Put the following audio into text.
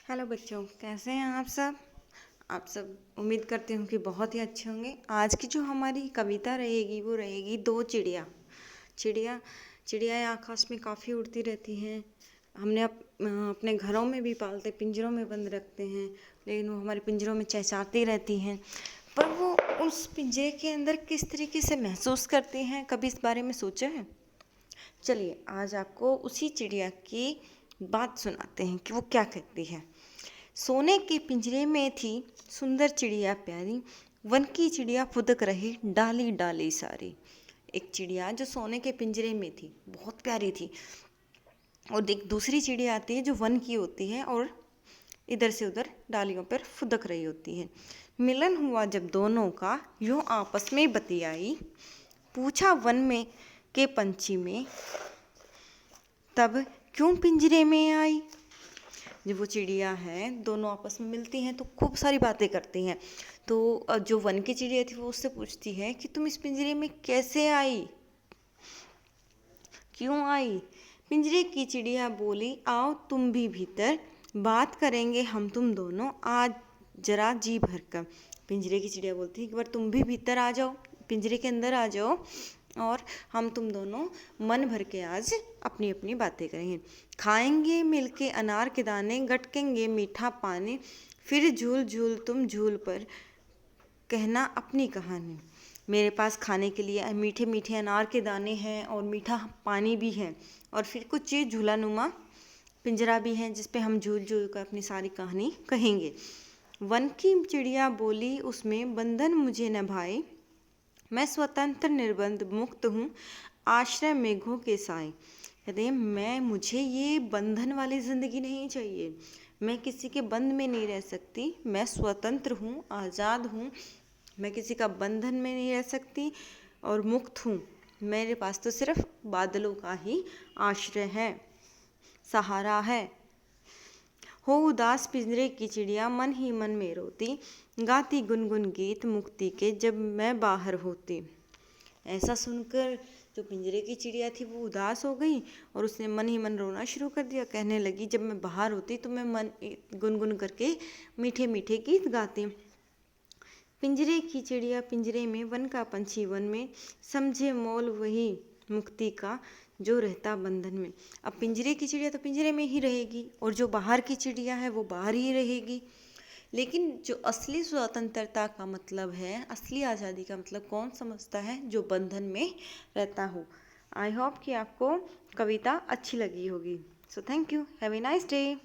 Hello बच्चों, कैसे हैं आप सब। आप सब उम्मीद करती हूँ कि बहुत ही अच्छे होंगे। आज की जो हमारी कविता रहेगी वो रहेगी दो चिड़िया। चिड़िया चिड़िया आकाश में काफ़ी उड़ती रहती हैं। हमने अपने घरों में भी पालते, पिंजरों में बंद रखते हैं, लेकिन वो हमारे पिंजरों में चहचहाती रहती हैं। पर वो उस पिंजरे के अंदर किस तरीके से महसूस करती हैं, कभी इस बारे में सोचा है? चलिए आज आपको उसी चिड़िया की बात सुनाते हैं कि वो क्या कहती है। सोने के पिंजरे में थी सुंदर चिड़िया प्यारी, वन की चिड़िया फुदक रही डाली डाली सारी। एक चिड़िया जो सोने के पिंजरे में थी, बहुत प्यारी थी, और एक दूसरी चिड़िया आती है जो वन की होती है और इधर से उधर डालियों पर फुदक रही होती है। मिलन हुआ जब दोनों का, यूं आपस में बतियाई, पूछा वन में के पंछी में, तब क्यों पिंजरे में आई। जब वो चिड़िया हैं दोनों आपस में मिलती हैं तो खूब सारी बातें करती हैं। तो जो वन की चिड़िया थी वो उससे पूछती है कि तुम इस पिंजरे में कैसे आई, क्यों आई। पिंजरे की चिड़िया बोली, आओ तुम भी भीतर, बात करेंगे हम तुम दोनों आज जरा जी भर कर। पिंजरे की चिड़िया बोलती है कि बार तुम भी भीतर आ जाओ, पिंजरे के अंदर आ जाओ, और हम तुम दोनों मन भर के आज अपनी अपनी बातें करेंगे। खाएंगे मिलके अनार के दाने, गटकेंगे मीठा पानी, फिर झूल झूल तुम झूल पर कहना अपनी कहानी। मेरे पास खाने के लिए मीठे मीठे अनार के दाने हैं और मीठा पानी भी है, और फिर कुछ झूला नुमा पिंजरा भी है जिस पे हम झूल झूल कर अपनी सारी कहानी कहेंगे। वन की चिड़िया बोली, उसमें बंधन मुझे न भाई, मैं स्वतंत्र निर्बंध मुक्त हूँ आश्रय मेघों के साए। कहते हैं मुझे ये बंधन वाली ज़िंदगी नहीं चाहिए, मैं किसी के बंध में नहीं रह सकती, मैं स्वतंत्र हूँ, आज़ाद हूँ, मैं किसी का बंधन में नहीं रह सकती और मुक्त हूँ। मेरे पास तो सिर्फ बादलों का ही आश्रय है, सहारा है। हो उदास पिंजरे की चिड़िया मन ही मन में रोती, गाती गुनगुन गीत मुक्ति के जब मैं बाहर होती। ऐसा सुनकर जो पिंजरे की चिड़िया थी वो उदास हो गई और उसने मन ही मन रोना शुरू कर दिया। कहने लगी, जब मैं बाहर होती तो मैं मन गुनगुन करके मीठे मीठे गीत गाती। पिंजरे की चिड़िया पिंजरे में, वन का पंछी वन में, समझे मोल वही मुक्ति का जो रहता बंधन में। अब पिंजरे की चिड़िया तो पिंजरे में ही रहेगी और जो बाहर की चिड़िया है वो बाहर ही रहेगी। लेकिन जो असली स्वतंत्रता का मतलब है, असली आज़ादी का मतलब कौन समझता है? जो बंधन में रहता हो। आई होप कि आपको कविता अच्छी लगी होगी। So thank you, have a nice day.